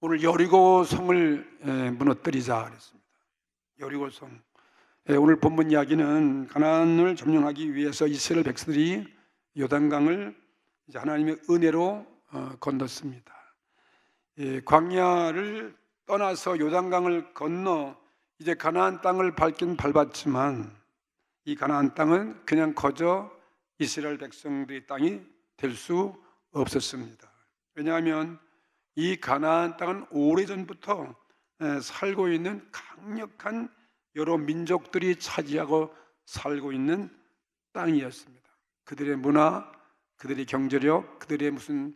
오늘 여리고 성을 무너뜨리자 그랬습니다. 여리고 성. 오늘 본문 이야기는 가나안을 점령하기 위해서 이스라엘 백성들이 요단강을 이제 하나님의 은혜로 건넜습니다. 광야를 떠나서 요단강을 건너 이제 가나안 땅을 밟긴 밟았지만 이 가나안 땅은 그냥 거저 이스라엘 백성들의 땅이 될 수 없었습니다. 왜냐하면 이 가나안 땅은 오래전부터 살고 있는 강력한 여러 민족들이 차지하고 살고 있는 땅이었습니다. 그들의 문화, 그들의 경제력, 그들의 무슨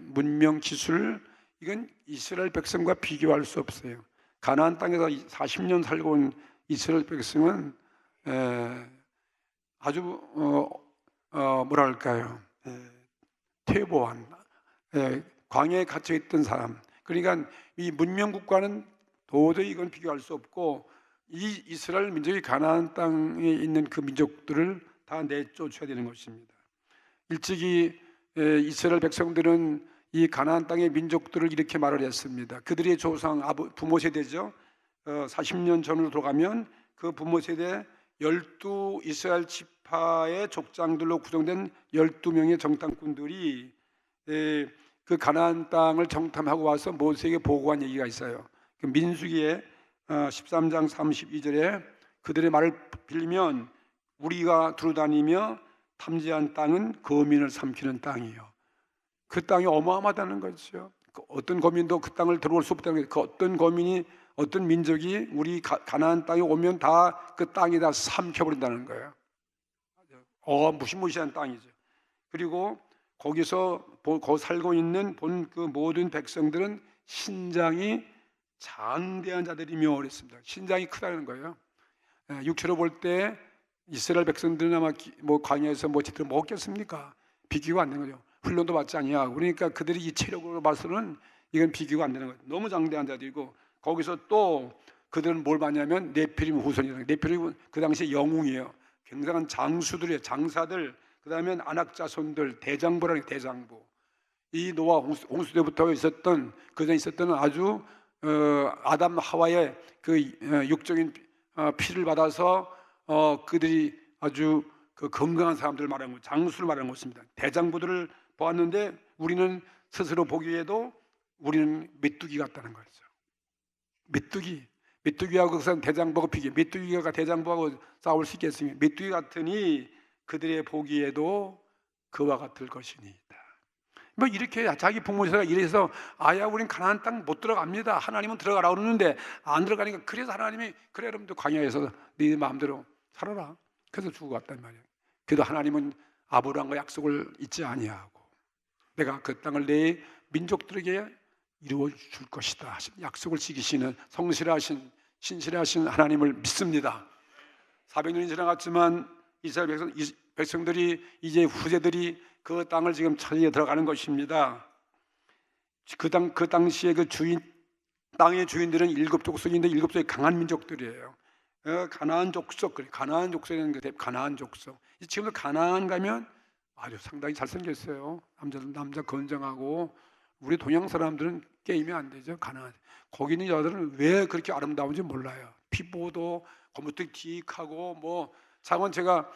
문명, 기술, 이건 이스라엘 백성과 비교할 수 없어요. 가나안 땅에서 40년 살고 온 이스라엘 백성은 아주 뭐랄까요, 퇴보한, 광야에 갇혀 있던 사람. 그러니까 이 문명국가는 도저히 이건 비교할 수 없고, 이 이스라엘 민족이 가나안 땅에 있는 그 민족들을 다 내쫓아야 되는 것입니다. 일찍이 이스라엘 백성들은 이 가나안 땅의 민족들을 이렇게 말을 했습니다. 그들의 조상, 부모 세대죠. 40년 전으로 돌아가면 그 부모 세대 12 이스라엘 지파의 족장들로 구성된 12명의 정탐꾼들이 그 가나안 땅을 정탐하고 와서 모세에게 보고한 얘기가 있어요. 그 민수기의 13장 32절에 그들의 말을 빌리면 우리가 두루다니며 탐지한 땅은 거민을 삼키는 땅이요. 그 땅이 어마어마하다는 거죠. 어떤 거민도 그 땅을 들어올 수 없다는 거예요. 그 어떤 거민이, 어떤 민족이 우리 가나안 땅에 오면 다 그 땅이 다 삼켜버린다는 거예요. 무시무시한 땅이죠. 그리고 거기서 살고 있는 그 모든 백성들은 신장이 장대한 자들이며 그랬습니다. 신장이 크다는 거예요. 육체로 볼 때 이스라엘 백성들은 아마 광야에서 제대로 먹겠습니까? 비교가 안 되는 거죠. 훈련도 받지 아니하고. 그러니까 그들이 이 체력으로 봐서는 이건 비교가 안 되는 거예요. 너무 장대한 자들이고, 거기서 또 그들은 뭘 봤냐면 네피림 후손이라는, 네피림은 그 당시에 영웅이에요. 굉장한 장수들이에요. 장사들, 그 다음에 안악자손들, 대장부라는 대장부. 이 노아 홍수 때부터 있었던, 그전에 있었던 아주 아담 하와의 그 육적인 피를 받아서 그들이 아주 그 건강한 사람들을 말하는 것, 장수를 말하는 것입니다. 대장부들을 보았는데 우리는 스스로 보기에도 우리는 메뚜기 같다는 거죠. 메뚜기하고 그 사람 대장부하고 비교. 메뚜기가 대장부하고 싸울 수 있겠습니까? 메뚜기 같으니 그들의 보기에도 그와 같을 것이니이다. 이렇게 자기 부모가 이래서 아야 우린 가나안 땅 못 들어갑니다. 하나님은 들어가라고 그러는데 안 들어가니까, 그래서 하나님이 그래 여러분들 광야에서 네 마음대로 살아라. 그래서 주고 갔단 말이에요. 그래도 하나님은 아브라함과 약속을 잊지 아니하고 내가 그 땅을 내 민족들에게 이루어 줄 것이다 하신 약속을 지키시는 성실하신 신실하신 하나님을 믿습니다. 400년이 지나갔지만 이스라엘 백성들이 이제 후세들이 그 땅을 지금 차지해 들어가는 것입니다. 그 당시에 그 땅의 주인들은 7족속인데 7족이 강한 민족들이에요. 가나안 족속, 가나안 족속이라는 게 가나안 족속. 지금도 가나안 가면 아주 상당히 잘생겼어요. 남자 건장하고, 우리 동양 사람들은 게임이 안 되죠. 가나안. 거기 있는 여자들은 왜 그렇게 아름다운지 몰라요. 피부도 거무튀튀하고 장원 제가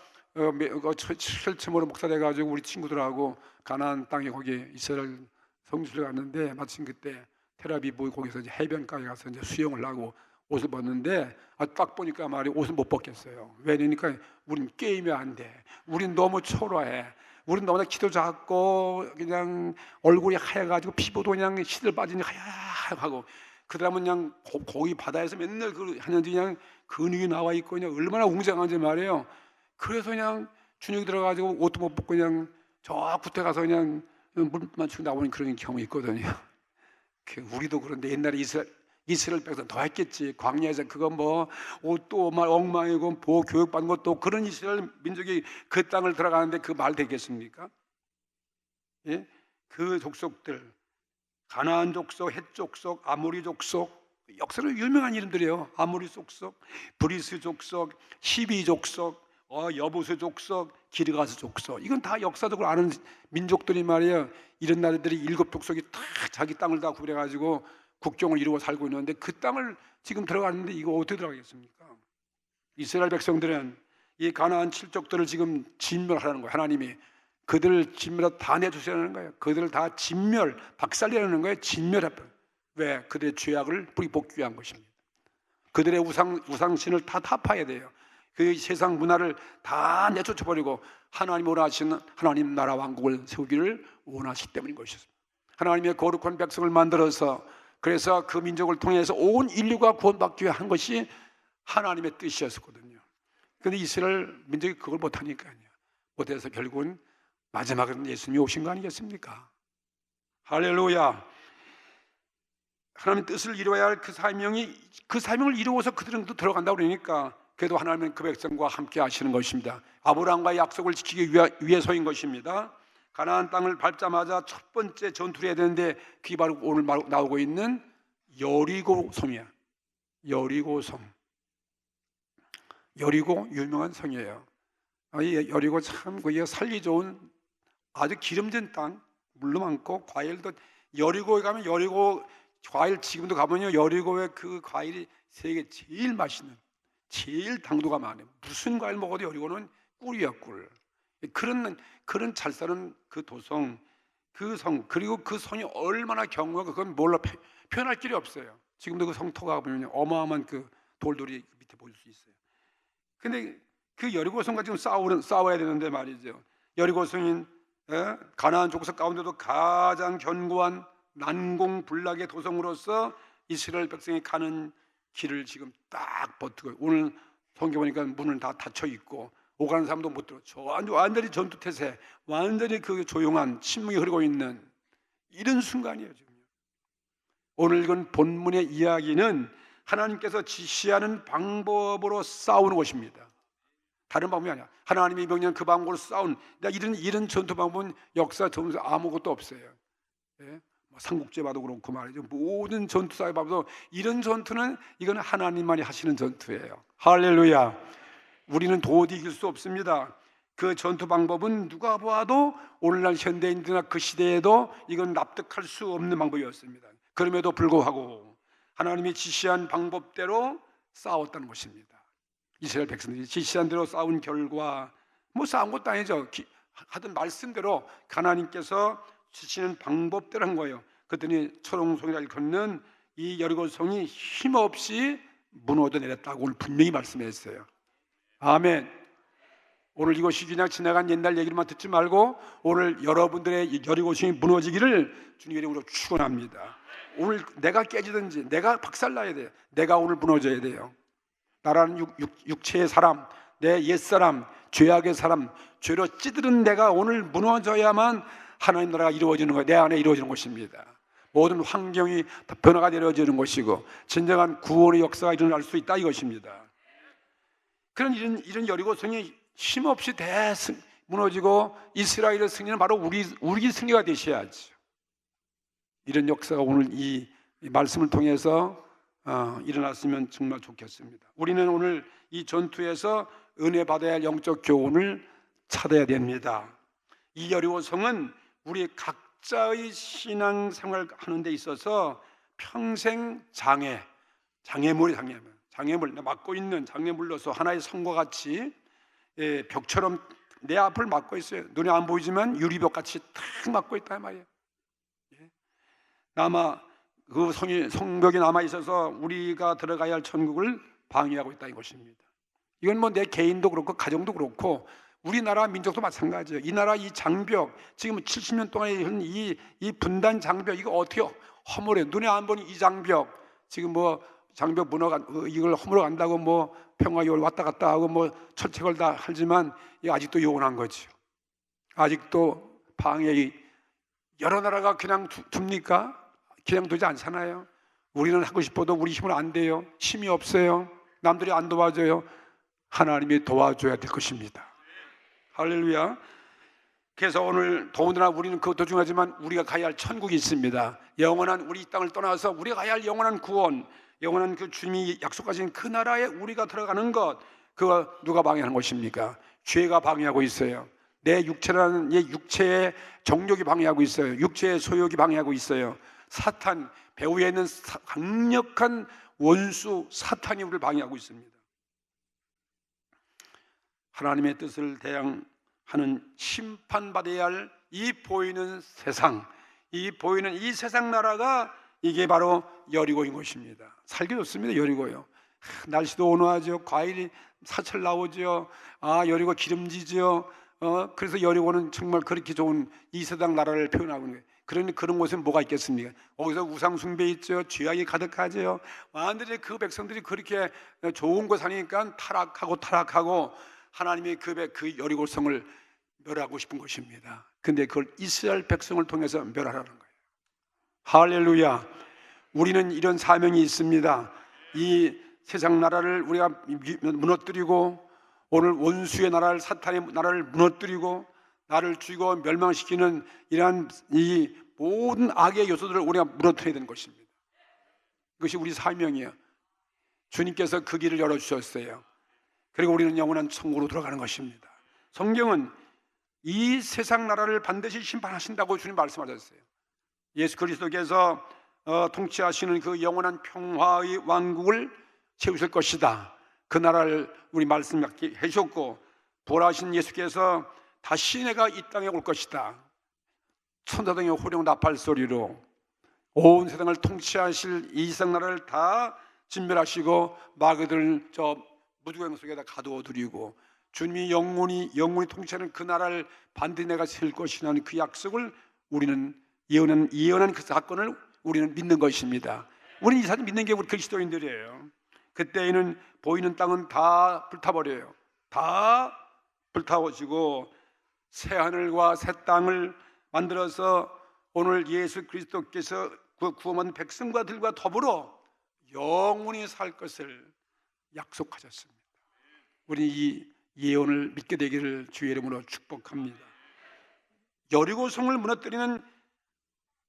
실체모로 목사 돼가지고 우리 친구들하고 가나안 땅에 거기 이스라엘 성지를 갔는데, 마침 그때 텔아비브 거기서 이제 해변가에 가서 이제 수영을 하고 옷을 벗는데, 딱 보니까 말이 옷을 못 벗겠어요. 왜냐니까 우린 게임이 안 돼. 우린 너무 초라해. 우린 너무나 키도 작고 그냥 얼굴이 하얘가지고 피부도 그냥 시들 빠지니 하얗고, 그 다음은 그냥 거기 바다에서 맨날 하는데 그냥 근육이 나와 있고 그냥 얼마나 웅장한지 말이에요. 그래서 그냥 준육이 들어가지고 옷도 못 벗고 그냥 저 굿에 가서 그냥 물만 치고 나오는 그런 경험이 있거든요. 우리도 그런데 옛날에 이스라엘 백성 더 했겠지. 광야에서 그거 옷도 엉망이고 교육받는 것도, 그런 이스라엘 민족이 그 땅을 들어가는데 그 말 되겠습니까? 예? 그 족속들, 가나안 족속, 헷 족속, 아모리 족속, 역사로 유명한 이름들이에요. 아모리 족속, 브리스 족속, 히비 족속, 여부스 족속, 기르가스 족속. 이건 다 역사적으로 아는 민족들이 말이에요. 이런 나라들이 일곱 족속이 다 자기 땅을 다 구별해가지고 국경을 이루고 살고 있는데 그 땅을 지금 들어갔는데 이거 어떻게 들어가겠습니까? 이스라엘 백성들은 이 가나안 칠족들을 지금 진멸하라는 거예요. 하나님이 그들을 진멸하 다 내주시라는 거예요. 그들을 다 진멸, 박살내라는 거예요. 진멸해. 왜? 그들의 죄악을 복귀 위한 것입니다. 그들의 우상신을 다 타파해야 돼요. 그 세상 문화를 다 내쫓아버리고 하나님 원하시는 하나님 나라 왕국을 세우기를 원하시기 때문인 것이었습니다. 하나님의 거룩한 백성을 만들어서 그래서 그 민족을 통해서 온 인류가 구원받기 위해 한 것이 하나님의 뜻이었거든요. 그런데 이스라엘 민족이 그걸 못하니까요. 못해서 결국은 마지막에는 예수님이 오신 거 아니겠습니까? 할렐루야. 하나님의 뜻을 이루어야 할 그 사명을 이루어서 그들은 또 들어간다고 그러니까 그래도 하나님은 그 백성과 함께 하시는 것입니다. 아브라함과의 약속을 지키기 위해서인 것입니다. 가나안 땅을 밟자마자 첫 번째 전투를 해야 되는데 그게 바로 오늘 나오고 있는 여리고 성이야. 여리고성. 여리고 유명한 성이에요. 여리고 참 거기가 살기 좋은 아주 기름진 땅, 물도 많고 과일도. 여리고에 가면 여리고 과일 지금도 가보면요, 여리고의 그 과일이 세계 제일 맛있는, 제일 당도가 많아요. 무슨 과일 먹어도 여리고는 꿀이야, 꿀. 그런 잘 사는 그 도성, 그 성, 그리고 그 성이 얼마나 견고하고 그건 뭘로 표현할 길이 없어요. 지금도 그 성토가 가보면 어마어마한 그 돌돌이 밑에 보일 수 있어요. 근데 그 여리고성과 지금 싸워야 되는데 말이죠. 여리고성인 가나안 족속 가운데도 가장 견고한 난공불락의 도성으로서 이스라엘 백성이 가는 길을 지금 딱 버티고, 오늘 성경 보니까 문은 다 닫혀 있고 오가는 사람도 못 들어. 완전히 전투태세, 완전히 그 조용한 침묵이 흐르고 있는 이런 순간이에요. 지금 오늘 읽은 본문의 이야기는 하나님께서 지시하는 방법으로 싸우는 것입니다. 다른 방법이 아니야. 하나님이 명령한 그 방법으로 싸운, 이런 전투 방법은 역사 전투에 아무것도 없어요. 예? 삼국지에 봐도 그렇고 말이죠. 모든 전투사에 봐도 이런 전투는 이건 하나님만이 하시는 전투예요. 할렐루야. 우리는 도저히 이길 수 없습니다. 그 전투 방법은 누가 보아도 오늘날 현대인들이나 그 시대에도 이건 납득할 수 없는 방법이었습니다. 그럼에도 불구하고 하나님이 지시한 방법대로 싸웠다는 것입니다. 이스라엘 백성들이 지시한 대로 싸운 결과 싸운 것도 아니죠. 하던 말씀대로 하나님께서 지시는 방법대로 한 거예요. 그랬더니 초롱성이라고 걷는 이 여리고성이 힘없이 무너져 내렸다고 오늘 분명히 말씀했어요. 아멘. 오늘 이것이 그냥 지나간 옛날 얘기만 듣지 말고 오늘 여러분들의 여리고성이 무너지기를 주님의 이름으로 축원합니다. 오늘 내가 깨지든지 내가 박살나야 돼요. 내가 오늘 무너져야 돼요. 나라는 육체의 사람, 내 옛사람, 죄악의 사람, 죄로 찌들은 내가 오늘 무너져야만 하나님 나라가 이루어지는 거예요. 내 안에 이루어지는 것입니다. 모든 환경이 다 변화가 이루어지는 것이고 진정한 구원의 역사가 일어날 수 있다 이것입니다. 그런 이런 여리고성이 힘없이 무너지고 이스라엘의 승리는 바로 우리 승리가 되셔야죠. 이런 역사가 오늘 이 말씀을 통해서 일어났으면 정말 좋겠습니다. 우리는 오늘 이 전투에서 은혜 받아야 할 영적 교훈을 찾아야 됩니다. 이 여리고성은 우리 각자의 신앙생활 하는 데 있어서 평생 장애물 막고 있는 장애물로서 하나의 성과 같이 벽처럼 내 앞을 막고 있어요. 눈에 안 보이지만 유리벽 같이 탁 막고 있단 말이에요. 그 성벽이 남아 있어서 우리가 들어가야 할 천국을 방해하고 있다 이것입니다. 이건 내 개인도 그렇고 가정도 그렇고 우리나라 민족도 마찬가지예요. 이 나라 이 장벽, 지금 70년 동안의 이 분단 장벽, 이거 어떻게 허물해? 눈에 안 보는 이 장벽, 지금 장벽 이걸 허물어 간다고 평화기월 왔다 갔다 하고 철책 걸다 하지만 이게 아직도 요원한 거죠. 아직도 방해이 여러 나라가 그냥 둡니까? 그냥 두지 않잖아요. 우리는 하고 싶어도 우리 힘은 안 돼요. 힘이 없어요. 남들이 안 도와줘요. 하나님이 도와줘야 될 것입니다. 할렐루야. 그래서 오늘 더군다나 우리는 그것도 중요하지만 우리가 가야 할 천국이 있습니다. 영원한 우리 땅을 떠나서 우리가 가야 할 영원한 구원, 영원한 그 주님이 약속하신 그 나라에 우리가 들어가는 것, 그거 누가 방해하는 것입니까? 죄가 방해하고 있어요. 내 육체라는 이 육체의 정욕이 방해하고 있어요. 육체의 소욕이 방해하고 있어요. 사탄, 배후에 있는 강력한 원수 사탄이 우리를 방해하고 있습니다. 하나님의 뜻을 대항하는 심판받아야 할 이 보이는 세상, 이 보이는 이 세상 나라가 이게 바로 여리고인 것입니다. 살기 좋습니다. 여리고요. 날씨도 온화하죠. 과일이 사철 나오죠. 여리고 기름지죠. 그래서 여리고는 정말 그렇게 좋은 이 세상 나라를 표현하고 있는 거예요. 그런 곳에 뭐가 있겠습니까? 거기서 우상 숭배 있죠. 죄악이 가득하죠. 완전히 그 백성들이 그렇게 좋은 곳 사니까 타락하고 하나님이 그 여리고성을 멸하고 싶은 것입니다. 근데 그걸 이스라엘 백성을 통해서 멸하라는 거예요. 할렐루야. 우리는 이런 사명이 있습니다. 이 세상 나라를 우리가 무너뜨리고, 오늘 원수의 나라를, 사탄의 나라를 무너뜨리고 나를 죽이고 멸망시키는 이러한 이 모든 악의 요소들을 우리가 무너뜨려야 되는 것입니다. 그것이 우리 사명이에요. 주님께서 그 길을 열어주셨어요. 그리고 우리는 영원한 천국으로 들어가는 것입니다. 성경은 이 세상 나라를 반드시 심판하신다고 주님 말씀하셨어요. 예수 그리스도께서 통치하시는 그 영원한 평화의 왕국을 세우실 것이다. 그 나라를 우리 말씀해 주셨고, 부활하신 예수께서 다시 내가 이 땅에 올 것이다. 천사등의 호령 나팔 소리로 온 세상을 통치하실 이 세상 나라를 다 진멸하시고 마귀들을 저 무주경 속에다 가두어 두리고 주님이 영원히 통치하는 그 나라를 반드시 내가 세울 것이라는 그 약속을 우리는 예언한 그 사건을 우리는 믿는 것입니다. 우리는 이 사실 믿는 게 우리 그리스도인들이에요. 그때에는 보이는 땅은 다 불타버려요. 다 불타워지고 새 하늘과 새 땅을 만들어서 오늘 예수 그리스도께서 그 구원받은 백성과들과 더불어 영원히 살 것을 약속하셨습니다. 우리 이 예언을 믿게 되기를 주의 이름으로 축복합니다. 여리고성을 무너뜨리는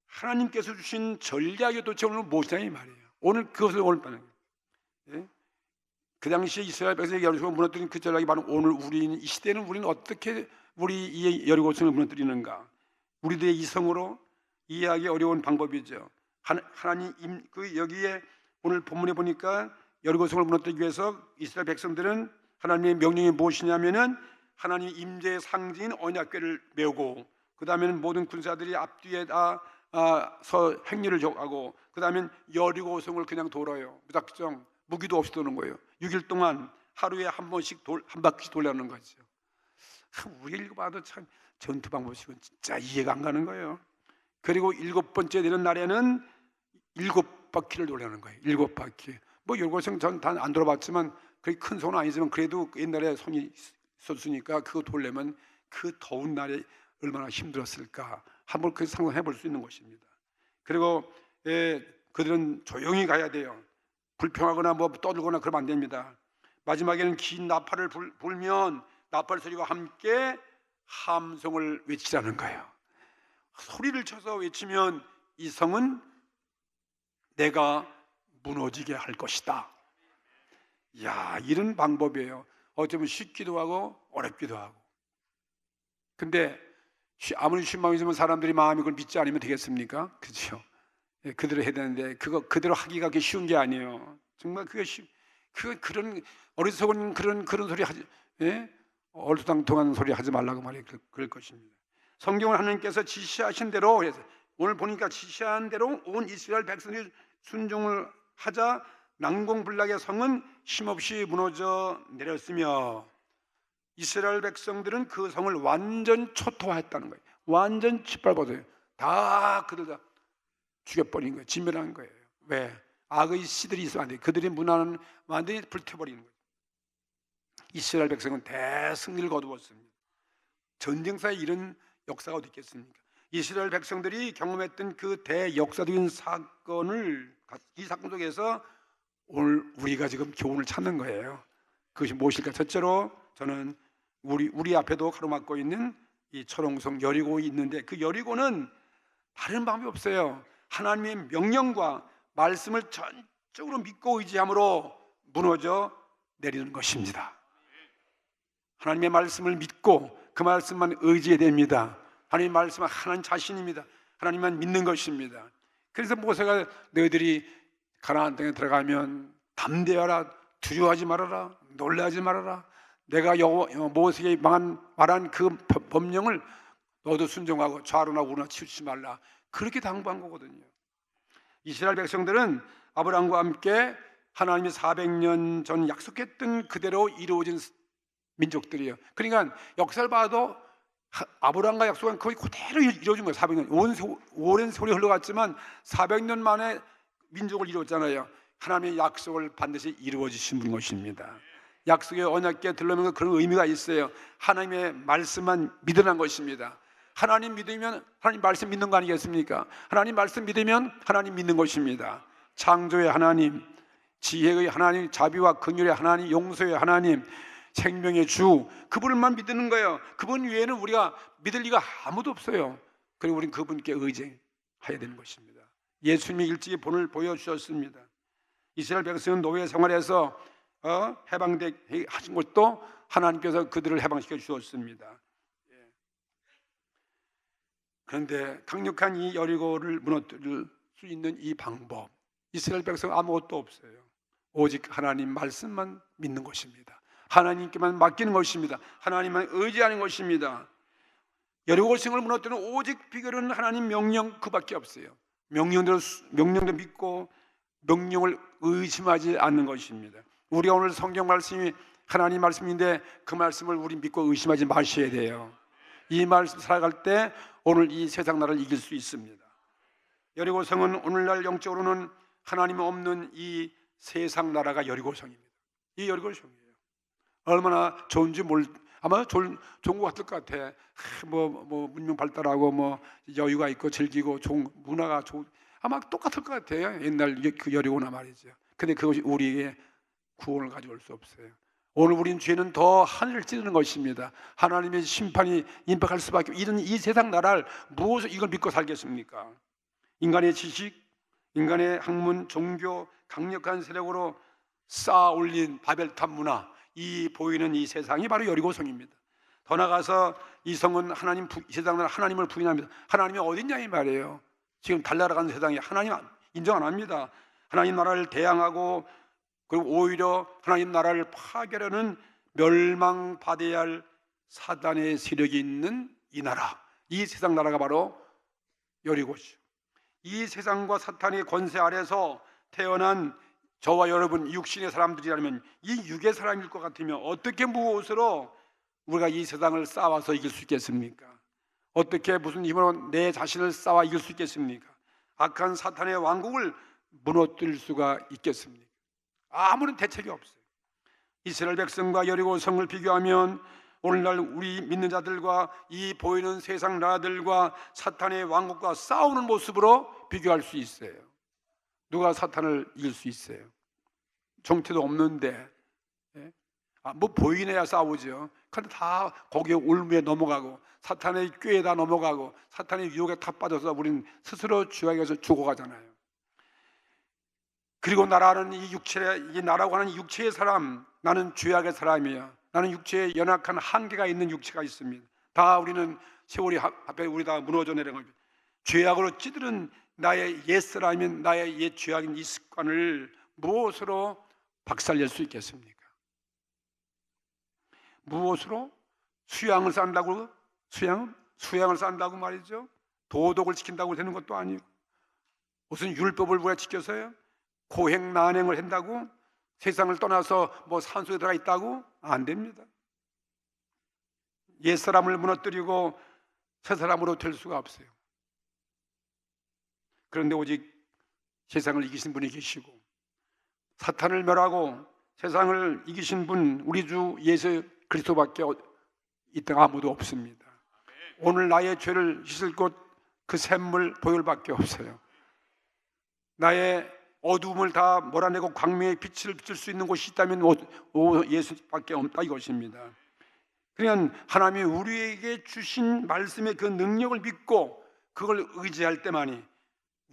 하나님께서 주신 전략이 도대체 오늘 무엇이냐 이 말이에요. 오늘 그것을 오늘 받는 거예요. 그 당시에 이스라엘 백성이 여리고성을 무너뜨린 그 전략이 바로 오늘 이 시대는 우리는 어떻게 우리 이 여리고성을 무너뜨리는가? 우리들의 이성으로 이해하기 어려운 방법이죠. 하나님 여기에 오늘 본문에 보니까 여리고성을 무너뜨리기 위해서 이스라엘 백성들은 하나님의 명령이 무엇이냐면은 하나님 임재의 상징인 언약궤를 메우고, 그 다음에는 모든 군사들이 앞뒤에다 서 행렬을 하고, 그 다음엔 여리고성을 그냥 돌아요. 무작정 무기도 없이 도는 거예요. 6일 동안 하루에 한 번씩 한 바퀴 돌려는 거죠. 우리 읽어봐도 참 전투 방법식은 진짜 이해가 안 가는 거예요. 그리고 7번째 되는 날에는 7바퀴를 돌려는 거예요. 7바퀴. 뭐 여리고성 전 다 안 돌아봤지만 그게 큰 손은 아니지만 그래도 옛날에 손이 있었으니까 그거 돌려면 그 더운 날에 얼마나 힘들었을까 한번 그 상상해 볼 수 있는 것입니다. 그리고 그들은 조용히 가야 돼요. 불평하거나 뭐 떠들거나 그러면 안 됩니다. 마지막에는 긴 나팔을 불면 나팔 소리와 함께 함성을 외치라는 거예요. 소리를 쳐서 외치면 이 성은 내가 무너지게 할 것이다. 야, 이런 방법이에요. 어쩌면 쉽기도 하고 어렵기도 하고. 근데 아무리 신망이지만 사람들이 마음이 그걸 믿지 않으면 되겠습니까? 그렇죠? 그대로 해야 되는데 그대로 하기가 그게 쉬운 게 아니에요. 정말 그런 어리석은 그런 소리 하지, 얼토당통한 소리 하지 말라고 말이에요. 그럴 것입니다. 성경은 하나님께서 지시하신 대로 해서 오늘 보니까 지시한 대로 온 이스라엘 백성이 순종을 하자 난공불락의 성은 힘없이 무너져 내렸으며 이스라엘 백성들은 그 성을 완전 초토화했다는 거예요. 완전 짓밟아서요. 다 그들 다 죽여버린 거예요. 진멸한 거예요. 왜? 악의 씨들이 있으면 안 돼요. 그들의 문화는 완전히 불태워버리는 거예요. 이스라엘 백성은 대승리를 거두었습니다. 전쟁사에 이런 역사가 어디 있겠습니까? 이스라엘 백성들이 경험했던 그 대역사적인 사건을 이 사건 속에서 오늘 우리가 지금 교훈을 찾는 거예요. 그것이 무엇일까? 첫째로 저는 우리 앞에도 가로막고 있는 이 철옹성 여리고 있는데 그 여리고는 다른 방법이 없어요. 하나님의 명령과 말씀을 전적으로 믿고 의지함으로 무너져 내리는 것입니다. 하나님의 말씀을 믿고 그 말씀만 의지해야 됩니다. 하나님 말씀은 하나님 자신입니다. 하나님만 믿는 것입니다. 그래서 모세가 너희들이 가나안 땅에 들어가면 담대하라, 두려워하지 말아라, 놀라지 말아라. 내가 모세에게 말한 그 법령을 너도 순종하고 좌로나 우로나 치우치지 말라. 그렇게 당부한 거거든요. 이스라엘 백성들은 아브라함과 함께 하나님이 400년 전 약속했던 그대로 이루어진 민족들이에요. 그러니까 역사를 봐도 아브라함과 약속한 거의 그대로 이루어진 거예요. 400년. 오랜 세월이 흘러갔지만 400년 만에 민족을 이루었잖아요. 하나님의 약속을 반드시 이루어 주신 분인 것입니다. 약속의 언약궤에 들러면 그런 의미가 있어요. 하나님의 말씀만 믿으라는 것입니다. 하나님 믿으면 하나님 말씀 믿는 거 아니겠습니까? 하나님 말씀 믿으면 하나님 믿는 것입니다. 창조의 하나님, 지혜의 하나님, 자비와 긍휼의 하나님, 용서의 하나님, 생명의 주, 그분을만 믿는 거예요. 그분 외에는 우리가 믿을 리가 아무도 없어요. 그리고 우리는 그분께 의지해야 되는 것입니다. 예수님이 일찍이 본을 보여주셨습니다. 이스라엘 백성은 노예 생활에서 해방되게 하신 것도 하나님께서 그들을 해방시켜 주셨습니다. 그런데 강력한 이 여리고를 무너뜨릴 수 있는 이 방법, 이스라엘 백성 아무것도 없어요. 오직 하나님 말씀만 믿는 것입니다. 하나님께만 맡기는 것입니다. 하나님만 의지하는 것입니다. 여리고 성을 무너뜨리는 오직 비결은 하나님 명령 그밖에 없어요. 명령도 믿고 명령을 의심하지 않는 것입니다. 우리가 오늘 성경 말씀이 하나님 말씀인데 그 말씀을 우리 믿고 의심하지 마셔야 돼요. 이 말씀 살아갈 때 오늘 이 세상 나라를 이길 수 있습니다. 여리고성은 오늘날 영적으로는 하나님 없는 이 세상 나라가 여리고성입니다. 이 여리고성이에요. 얼마나 좋은지 아마 좋은 것 같을 것 같아. 문명 발달하고 여유가 있고 즐기고 좋은 문화가 아마 똑같을 것 같아요. 옛날 그 여리고나 말이죠. 근데 그것이 우리에게 구원을 가져올 수 없어요. 오늘 우린 죄는 더 하늘을 찌르는 것입니다. 하나님의 심판이 임박할 수밖에. 이런 이 세상 나라를 무엇을 이걸 믿고 살겠습니까? 인간의 지식, 인간의 학문, 종교, 강력한 세력으로 쌓아 올린 바벨탑 문화, 이 보이는 이 세상이 바로 여리고성입니다. 더 나가서 이 성은 이 세상 나라 하나님을 부인합니다. 하나님이 어딨냐 이 말이에요. 지금 달나라가는 세상에 하나님 인정 안 합니다. 하나님 나라를 대항하고 그리고 오히려 하나님 나라를 파괴하려는 멸망받아야 할 사단의 세력이 있는 이 나라, 이 세상 나라가 바로 여리고죠. 이 세상과 사탄의 권세 아래서 태어난 저와 여러분 육신의 사람들이라면 이 육의 사람일 것 같으면 어떻게 무엇으로 우리가 이 세상을 싸워서 이길 수 있겠습니까? 어떻게 무슨 힘으로 내 자신을 싸워 이길 수 있겠습니까? 악한 사탄의 왕국을 무너뜨릴 수가 있겠습니까? 아무런 대책이 없어요. 이스라엘 백성과 여리고 성을 비교하면 오늘날 우리 믿는 자들과 이 보이는 세상 나라들과 사탄의 왕국과 싸우는 모습으로 비교할 수 있어요. 누가 사탄을 이길 수 있어요? 정체도 없는데 보이네야 싸우죠. 그런데 다 거기에 울무에 넘어가고 사탄의 꾀에 다 넘어가고 사탄의 유혹에 다 빠져서 우리는 스스로 죄악에서 죽어가잖아요. 그리고 나라는 이 나라고 하는 육체의 사람, 나는 죄악의 사람이야. 나는 육체에 연약한 한계가 있는 육체가 있습니다. 다 우리는 세월이 앞에 우리 다 무너져 내려간 겁니다. 죄악으로 찌들은 나의 옛사람인 나의 옛 죄악인 이 습관을 무엇으로 박살낼 수 있겠습니까? 무엇으로? 수양을 쌓는다고? 수양을 쌓는다고 말이죠. 도덕을 지킨다고 되는 것도 아니고 무슨 율법을 우리가 지켜서요? 고행 난행을 한다고? 세상을 떠나서 산속에 들어가 있다고? 안 됩니다. 옛사람을 무너뜨리고 새사람으로 될 수가 없어요. 그런데 오직 세상을 이기신 분이 계시고 사탄을 멸하고 세상을 이기신 분 우리 주 예수 그리스도밖에 이 땅 아무도 없습니다. 오늘 나의 죄를 씻을 곳 그 샘물 보혈밖에 없어요. 나의 어두움을 다 몰아내고 광명의 빛을 비출 수 있는 곳이 있다면 예수밖에 없다 이것입니다. 그러니까 하나님이 우리에게 주신 말씀의 그 능력을 믿고 그걸 의지할 때만이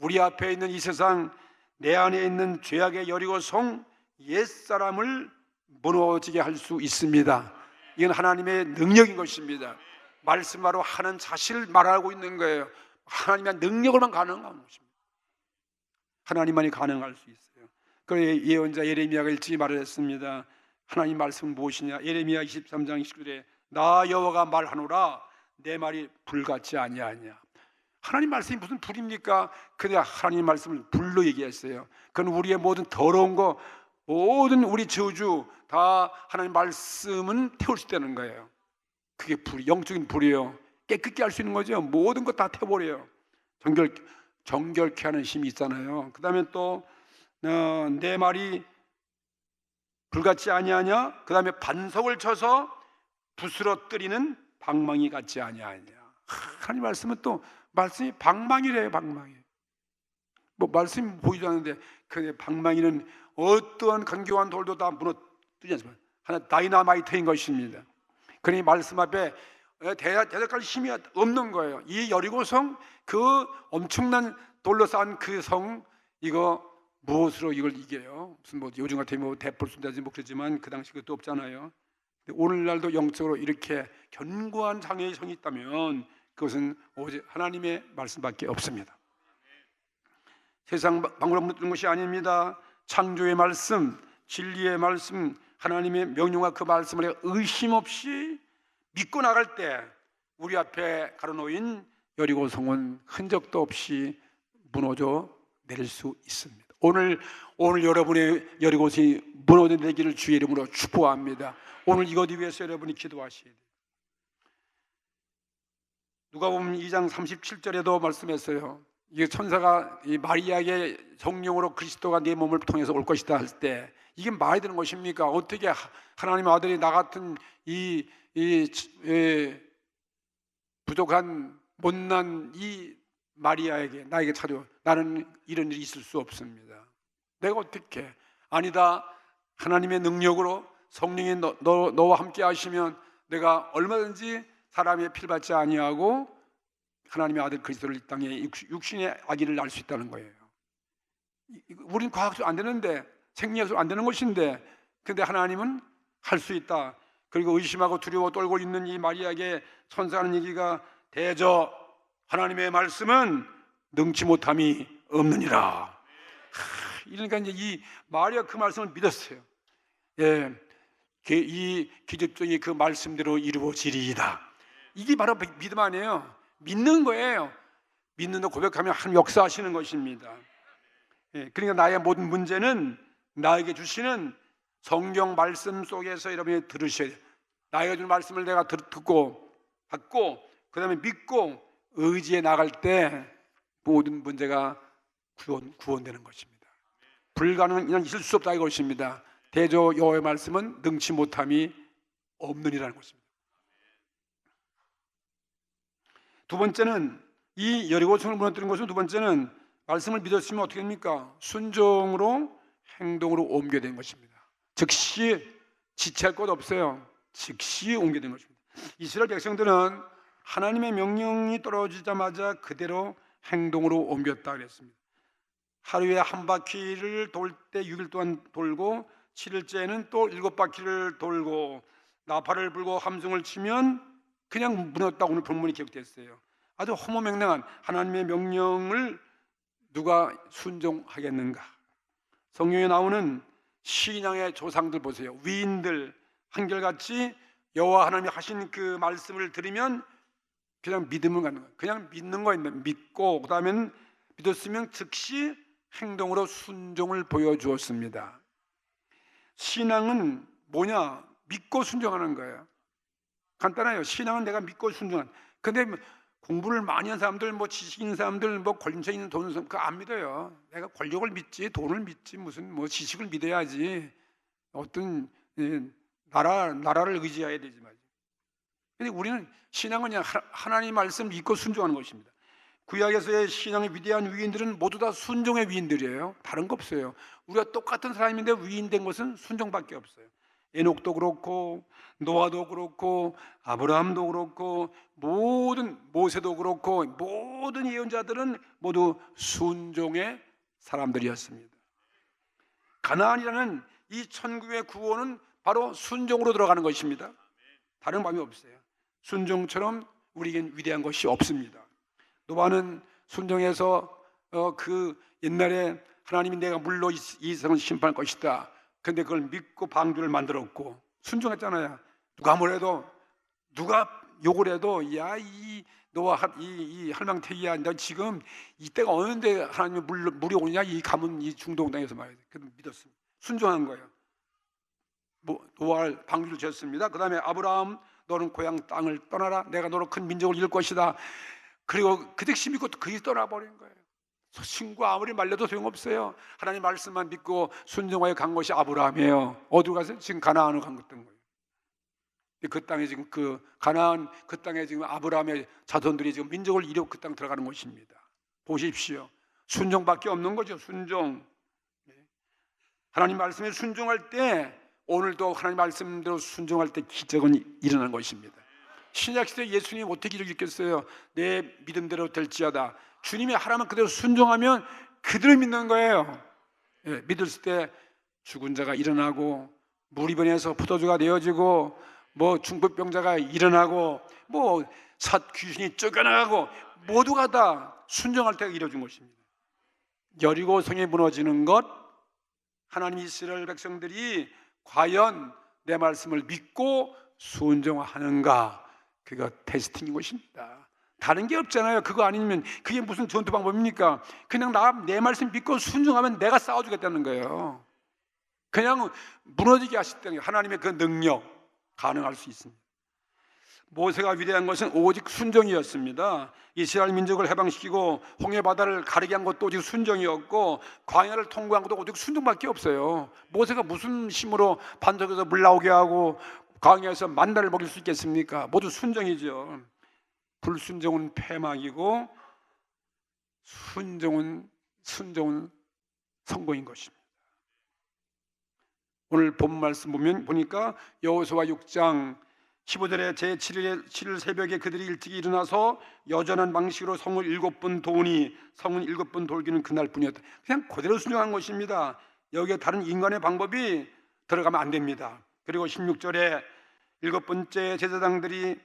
우리 앞에 있는 이 세상, 내 안에 있는 죄악의 여리고성 옛사람을 무너지게 할 수 있습니다. 이건 하나님의 능력인 것입니다. 말씀하러 하는 자신을 말하고 있는 거예요. 하나님의 능력으로만 가능한 것입니다. 하나님만이 가능할 수 있어요. 그 예언자 예레미야가 일찍이 말을 했습니다. 하나님 말씀은 무엇이냐? 예레미야 23장 19절에 나 여호와가 말하노라 내 말이 불같지 아니하냐. 하나님 말씀이 무슨 불입니까? 그냥 하나님 말씀을 불로 얘기했어요. 그건 우리의 모든 더러운 거, 모든 우리 저주 다 하나님 말씀은 태울 수 있다는 거예요. 그게 불, 영적인 불이에요. 깨끗게 할 수 있는 거죠. 모든 것 다 태워버려요. 정결케 하는 힘이 있잖아요. 그 다음에 또 내 말이 불같지 아니하냐. 그 다음에 반석을 쳐서 부스러뜨리는 방망이 같지 아니하냐. 하나님 말씀은 또 말씀이 방망이래요. 방망이. 뭐 말씀이 보이지 않는데 그 방망이는 어떠한 강경한 돌도 다 무너뜨리지 않습니다. 하나 다이너마이트인 것입니다. 그러니 말씀 앞에 대적할 힘이 없는 거예요. 이 여리고성, 그 엄청난 돌로 쌓은 그 성, 이거 무엇으로 이걸 이겨요? 무슨 뭐 요즘 같으면 뭐 대포를 쏜다든지 뭐 그러지만 그 당시 그것도 없잖아요. 오늘날도 영적으로 이렇게 견고한 장애의 성이 있다면 그것은 오직 하나님의 말씀밖에 없습니다. 세상 방법으로 무너뜨리는 것이 아닙니다. 창조의 말씀, 진리의 말씀, 하나님의 명령과 그 말씀을 의심 없이 믿고 나갈 때 우리 앞에 가로놓인 여리고성은 흔적도 없이 무너져 내릴 수 있습니다. 오늘 여러분의 여리고성이 무너져 내리기를 주의 이름으로 축복합니다. 오늘 이것 위해서 여러분이 기도하셔야 돼요. 누가복음 2장 37절에도 말씀했어요. 이게 천사가 이 마리아의 성령으로 그리스도가 네 몸을 통해서 올 것이다 할 때 이게 말이 되는 것입니까? 어떻게 하나님의 아들이 나 같은 이 부족한 못난 이 마리아에게 나에게 찾아와 나는 이런 일이 있을 수 없습니다. 내가 어떻게? 아니다. 하나님의 능력으로 성령이 너와 함께 하시면 내가 얼마든지 사람의 피를 받지 아니하고 하나님의 아들 그리스도를 이 땅에 육신의 아기를 낳을 수 있다는 거예요. 우리는 과학적으로 안 되는데, 생리학적으로 안 되는 것인데, 근데 하나님은 할 수 있다. 그리고 의심하고 두려워 떨고 있는 이 마리아에게 천사가 하는 얘기가 대저 하나님의 말씀은 능치 못함이 없느니라. 이러니까 이제 이 마리아 그 말씀을 믿었어요. 예, 이 기적적인 그 말씀대로 이루어지리이다. 이게 바로 믿음 아니에요. 믿는 거예요. 믿는다 고백하면 하나님 역사하시는 것입니다. 예, 그러니까 나의 모든 문제는 나에게 주시는 성경 말씀 속에서 여러분이 들으셔야 돼요. 나에게 주는 말씀을 내가 듣고 받고 그 다음에 믿고 의지해 나갈 때 모든 문제가 구원되는 것입니다. 불가능한 일은 있을 수 없다 이것입니다. 대저 여호와의 말씀은 능치 못함이 없느니라는 것입니다. 두 번째는 이 여리고성을 무너뜨린 것은 두 번째는 말씀을 믿었으면 어떻게 됩니까? 순종으로 행동으로 옮겨야 되는 것입니다. 즉시 지체할 것 없어요. 즉시 옮겨야 되는 것입니다. 이스라엘 백성들은 하나님의 명령이 떨어지자마자 그대로 행동으로 옮겼다 그랬습니다. 하루에 한 바퀴를 돌 때 6일 동안 돌고 7일째는 또 7바퀴를 돌고 나팔을 불고 함성을 치면 그냥 무너졌다고 오늘 본문이 기록됐어요. 아주 허무맹랑한 하나님의 명령을 누가 순종하겠는가? 성경에 나오는 신앙의 조상들 보세요. 위인들 한결같이 여호와 하나님이 하신 그 말씀을 들으면 그냥 믿음을 갖는 거예요. 그냥 믿는 거예요. 믿고 그 다음엔 믿었으면 즉시 행동으로 순종을 보여주었습니다. 신앙은 뭐냐? 믿고 순종하는 거예요. 간단해요. 신앙은 내가 믿고 순종한. 근데 공부를 많이 한 사람들, 뭐 지식 있는 사람들, 뭐 권세 있는 돈 사람 그거 안 믿어요. 내가 권력을 믿지, 돈을 믿지, 무슨 뭐 지식을 믿어야지. 어떤 나라를 의지해야 되지 말이죠. 근데 우리는 신앙은 그냥 하나님 말씀 믿고 순종하는 것입니다. 구약에서의 신앙의 위대한 위인들은 모두 다 순종의 위인들이에요. 다른 거 없어요. 우리가 똑같은 사람인데 위인된 것은 순종밖에 없어요. 에녹도 그렇고 노아도 그렇고 아브라함도 그렇고 모든 모세도 그렇고 모든 예언자들은 모두 순종의 사람들이었습니다. 가나안이라는 이 천국의 구원은 바로 순종으로 들어가는 것입니다. 다른 방법이 없어요. 순종처럼 우리에겐 위대한 것이 없습니다. 노아는 순종해서 그 옛날에 하나님이 내가 물로 이 세상을 심판할 것이다. 근데 그걸 믿고 방주를 만들었고 순종했잖아요. 누가 뭐래도, 누가 욕을 해도, 야, 이 노아 이 할망태기야, 너 지금 이때가 어느데 하나님이 물이 오느냐, 이 가문 이 중동 땅에서 말이야. 그래서 믿었습니다. 순종한 거예요. 노아를 방주를 지었습니다. 그 다음에 아브라함, 너는 고향 땅을 떠나라. 내가 너로 큰 민족을 이룰 것이다. 그리고 그 즉시 믿고 그이 떠나버린 거예요. 신과 아무리 말려도 소용없어요. 하나님 말씀만 믿고 순종하여 간 것이 아브라함이에요. 어디로 가세요? 지금 가나안으로 간 거예요. 그 땅에 지금 그 가나안 그 땅에 지금 아브라함의 자손들이 지금 민족을 이루고 그 땅 들어가는 것입니다. 보십시오. 순종밖에 없는 거죠. 순종. 하나님 말씀에 순종할 때, 오늘도 하나님 말씀대로 순종할 때 기적은 일어나는 것입니다. 신약시대 예수님 어떻게 기적이 있겠어요? 내 믿음대로 될지어다. 주님이 하라면 그대로 순종하면 그대로 믿는 거예요. 믿을 때 죽은 자가 일어나고, 물이 변해서 포도주가 되어지고, 중풍병자가 일어나고, 귀신이 쫓겨나가고, 모두가 다 순종할 때가 이루어진 것입니다. 여리고 성이 무너지는 것, 하나님 이스라엘 백성들이 과연 내 말씀을 믿고 순종하는가, 그가 테스팅인 것입니다. 다른 게 없잖아요. 그거 아니면 그게 무슨 전투 방법입니까? 그냥 내 말씀 믿고 순종하면 내가 싸워주겠다는 거예요. 그냥 무너지게 하시다는 하나님의 그 능력, 가능할 수 있습니다. 모세가 위대한 것은 오직 순종이었습니다. 이스라엘 민족을 해방시키고 홍해 바다를 가르게 한 것도 오직 순종이었고, 광야를 통과한 것도 오직 순종밖에 없어요. 모세가 무슨 힘으로 반석에서 물 나오게 하고 광야에서 만나를 먹일 수 있겠습니까? 모두 순종이죠. 불순종은 패망이고 순종은 성공인 것입니다. 오늘 본 말씀 보니까 여호수아 6장 15절에 제7일 새벽에 그들이 일찍 일어나서 여전한 방식으로 성을 7번 도우니 성은 7번 돌기는 그날뿐이었다. 그냥 그대로 순종한 것입니다. 여기에 다른 인간의 방법이 들어가면 안 됩니다. 그리고 16절에 7번째 제사장들이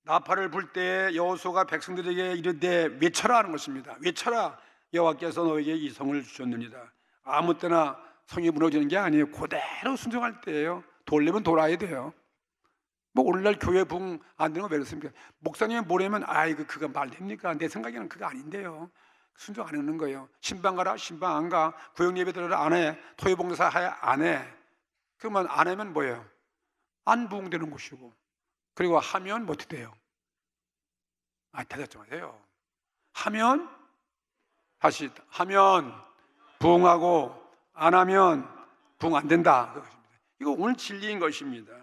나팔을 불 때에 여호수아가 백성들에게 이르되 외쳐라 하는 것입니다. 외쳐라, 여호와께서 너에게 이 성을 주셨느니라. 아무 때나 성이 무너지는 게 아니에요. 그대로 순종할 때예요. 돌려면 돌아야 돼요. 오늘날 교회 부흥 안 되는 거 왜 그렇습니까? 목사님이 뭐라면 그거 말 됩니까? 내 생각에는 그거 아닌데요. 순종 안 하는 거예요. 신방 가라, 신방 안 가. 구역 예배 들어라, 안 해. 토요 봉사 안 해. 그러면 안 하면 뭐예요? 안 부흥되는 것이고. 그리고 하면 어떻게 돼요? 대답 좀 하세요. 하면 다시 하면 부흥하고, 안 하면 부흥 안 된다. 이거 오늘 진리인 것입니다.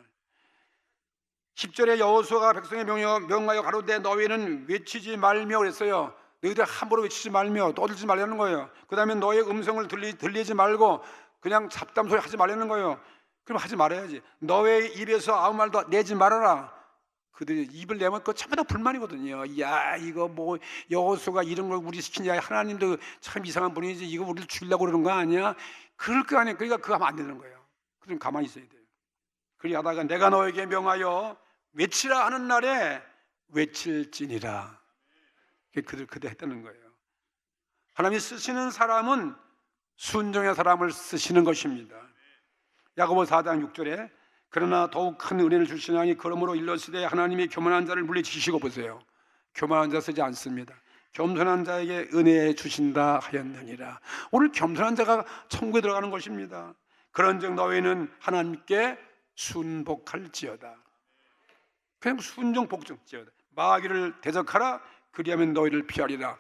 10절에 여호수아가 백성의 명하여 가로되 너희는 외치지 말며 그랬어요. 너희들 함부로 외치지 말며 떠들지 말라는 거예요. 그 다음에 너의 음성을 들리지 말고 그냥 잡담 소리 하지 말라는 거예요. 그럼 하지 말아야지. 너의 입에서 아무 말도 내지 말아라. 그들이 입을 내면 그거 전부 다 불만이거든요. 야, 이거 여호수아가 이런 걸 우리 시키냐, 하나님도 참 이상한 분이지, 이거 우리를 죽이려고 그러는 거 아니야? 그럴 거 아니에요. 그러니까 그거 하면 안 되는 거예요. 그럼 가만히 있어야 돼요. 그리 하다가 내가 너에게 명하여 외치라 하는 날에 외칠지니라. 그들 했다는 거예요. 하나님이 쓰시는 사람은 순종의 사람을 쓰시는 것입니다. 야고보 4장 6절에 그러나 더욱 큰 은혜를 주시나니 그러므로 일러시되 하나님이 교만한 자를 물리치시고, 보세요. 교만한 자 쓰지 않습니다. 겸손한 자에게 은혜 주신다 하였느니라. 오늘 겸손한 자가 천국에 들어가는 것입니다. 그런즉 너희는 하나님께 순복할지어다. 그냥 순종 복종지어다. 마귀를 대적하라. 그리하면 너희를 피하리라.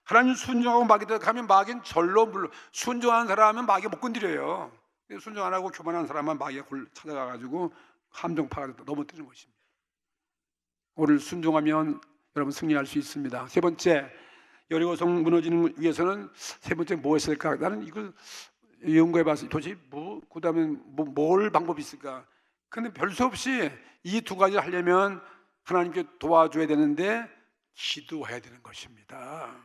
하나님 순종하고 마귀 대적하면 마귀는 절로 물러. 순종하는 사람은 마귀가 못 건드려요. 순종 안 하고 교만한 사람만 마귀가 찾아가가지고 함정파가 넘어뜨리는 것입니다. 오늘 순종하면 여러분 승리할 수 있습니다. 세 번째, 여리고성 무너지는 위해서는 세 번째 뭐 했을까? 나는 이걸 연구해봤어요. 도대체 그 다음에 뭘 방법이 있을까? 근데 별 수 없이 이 두 가지를 하려면 하나님께 도와줘야 되는데 기도해야 되는 것입니다.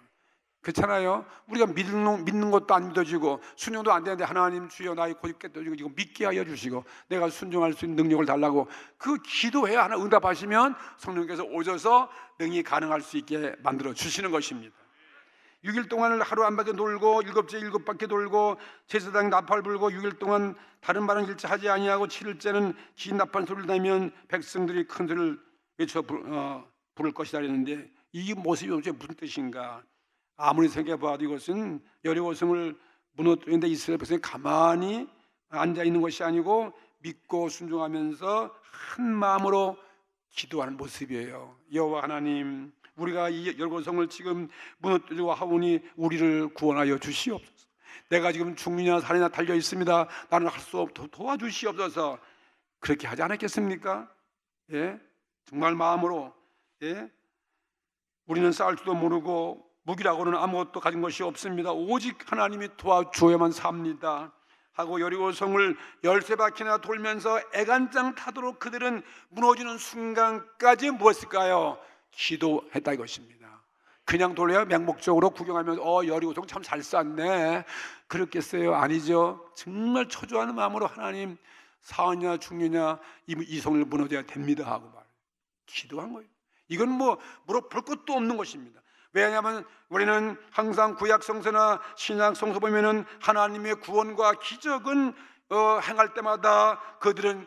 그렇잖아요. 우리가 믿는 것도 안 믿어지고 순종도 안 되는데 하나님 주여 나의 고집 깨뜨리고 지금 믿게 하여 주시고 내가 순종할 수 있는 능력을 달라고 그 기도해야 하나 응답하시면 성령께서 오셔서 능히 가능할 수 있게 만들어 주시는 것입니다. 6일 동안 하루 한 바퀴 돌고 7바퀴 돌고 제사장 나팔 불고 6일 동안 다른 말은 일체 하지 아니하고 7일째는 긴 나팔 소리를 내면 백성들이 큰 소리를 외쳐 부를 것이다 그랬는데 이 모습이 도대체 무슨 뜻인가? 아무리 생각해봐도 이것은 여리고성을 무너뜨리는데 이스라엘 백성이 가만히 앉아있는 것이 아니고 믿고 순종하면서 한 마음으로 기도하는 모습이에요. 여호와 하나님, 우리가 이 여리고성을 지금 무너뜨리고 하오니 우리를 구원하여 주시옵소서. 내가 지금 죽느냐 살느냐 달려 있습니다. 나는 할 수 없도록 도와주시옵소서. 그렇게 하지 않았겠습니까? 예? 정말 마음으로 우리는 싸울 줄도 모르고 무기라고는 아무것도 가진 것이 없습니다. 오직 하나님이 도와주어야만 삽니다 하고 여리고성을 13바퀴나 돌면서 애간장 타도록 그들은 무너지는 순간까지 무엇일까요? 기도했다 이것입니다. 그냥 돌려야 맹목적으로 구경하면서 여리고성 참 잘 쌌네 그렇겠어요? 아니죠. 정말 초조한 마음으로 하나님 사느냐 죽느냐 이 성을 무너져야 됩니다 하고 기도한 거예요. 이건 물어볼 것도 없는 것입니다. 왜냐하면 우리는 항상 구약 성서나 신약 성서 보면은 하나님의 구원과 기적은 행할 때마다 그들은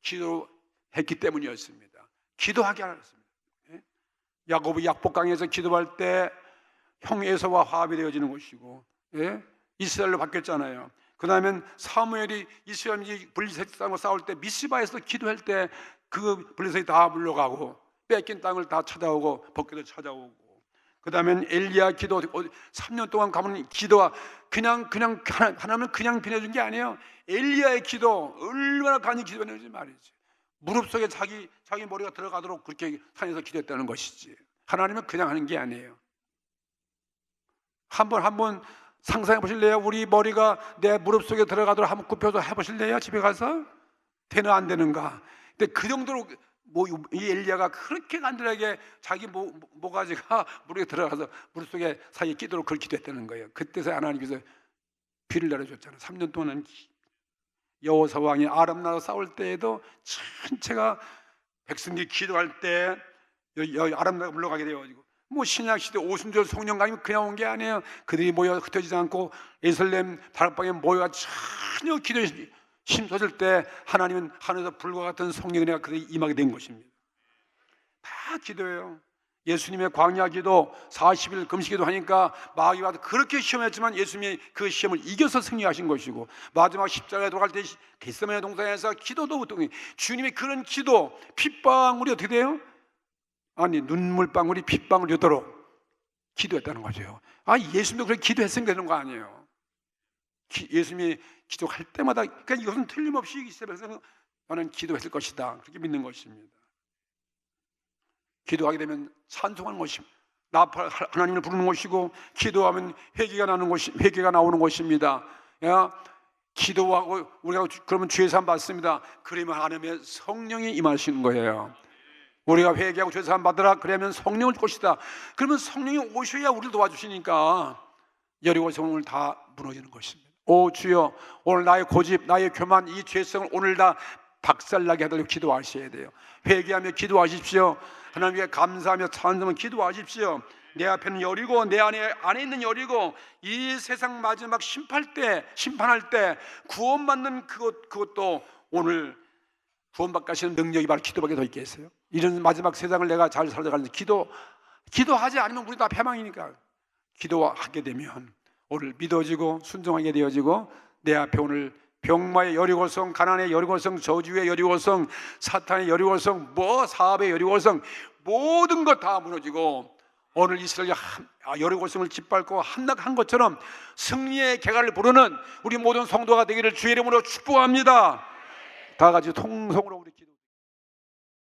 기도했기 때문이었습니다. 기도하게 하였습니다. 야고보 약복강에서 기도할 때 형 에서와 화합이 되어지는 것이고 이스라엘로 바뀌었잖아요. 그 다음에 사무엘이 이스라엘이 블레셋 땅과 싸울 때 미스바에서 기도할 때 그 블레셋이 다 물러가고 뺏긴 땅을 다 찾아오고 벗겨도 찾아오고 그 다음에 엘리야 기도 3년 동안 가면 기도가 그냥 하나님은 그냥 보내준 게 아니에요. 엘리야의 기도 얼마나 간이 기도했는지 말이지. 무릎 속에 자기 머리가 들어가도록 그렇게 산에서 기도했다는 것이지. 하나님은 그냥 하는 게 아니에요. 한번 상상해 보실래요? 우리 머리가 내 무릎 속에 들어가도록 한번 굽혀서 해보실래요? 집에 가서? 되는 안 되는가? 근데 그 정도로 이 엘리야가 그렇게 간절하게 자기 모가지가 무릎에 들어가서 무릎 속에 사이에 끼도록 그걸 기도했다는 거예요. 그때서 하나님께서 비를 내려줬잖아요. 3년 동안은 여호사 왕이 아람 나라 싸울 때에도 전체가 백성들이 기도할 때 아람 나라가 물러가게 되어가지고 신약 시대 오순절 성령감이 그냥 온 게 아니에요. 그들이 모여 흩어지지 않고 예루살렘 다락방에 모여 전혀 기도에 힘써질 때 하나님은 하늘에서 불과 같은 성령의 은혜가 그들이 임하게 된 것입니다. 다 기도예요. 예수님의 광야 기도 40일 금식기도 하니까 마귀가 와도 그렇게 시험했지만 예수님이 그 시험을 이겨서 승리하신 것이고 마지막 십자가에 들어갈 때 겟세마네 동산에서 기도도 보통 주님의 그런 기도 핏방울이 어떻게 돼요? 아니 눈물방울이 핏방울이 되도록 기도했다는 거죠. 예수님도 그렇게 기도했으면 되는 거 아니에요. 예수님이 기도할 때마다 그러니까 이것은 틀림없이 이스라엘에서 나는 기도했을 것이다 그렇게 믿는 것입니다. 기도하게 되면 찬송하는 것입니다. 하나님을 부르는 것이고 기도하면 회개가 나오는 것입니다. 기도하고 우리가 그러면 죄 사함 받습니다. 그러면 하나님의 성령이 임하시는 거예요. 우리가 회개하고 죄 사함 받으라 그러면 성령을 줄 것이다. 그러면 성령이 오셔야 우리를 도와주시니까 여리고성을 다 무너지는 것입니다. 오 주여 오늘 나의 고집 나의 교만 이 죄성을 오늘 다 박살나게 하도록 기도하셔야 돼요. 회개하며 기도하십시오. 하나님께 감사하며 찬송하며 기도하십시오. 내 앞에는 여리고 내 안에 있는 여리고 이 세상 마지막 심판할 때 구원받는 그것도 오늘 구원받게 하시는 능력이 바로 기도밖에 더 있겠어요? 이런 마지막 세상을 내가 잘 살아가는데 기도하지 않으면 우리 다 패망이니까 기도하게 되면 오늘 믿어지고 순종하게 되어지고 내 앞에 오늘 병마의 여리고성, 가난의 여리고성, 저주의 여리고성, 사탄의 여리고성, 사업의 여리고성 모든 것 다 무너지고 오늘 이스라엘이 여리고성을 짓밟고 함락한 것처럼 승리의 개가를 부르는 우리 모든 성도가 되기를 주의 이름으로 축복합니다. 다 같이 통성으로 우리 기도.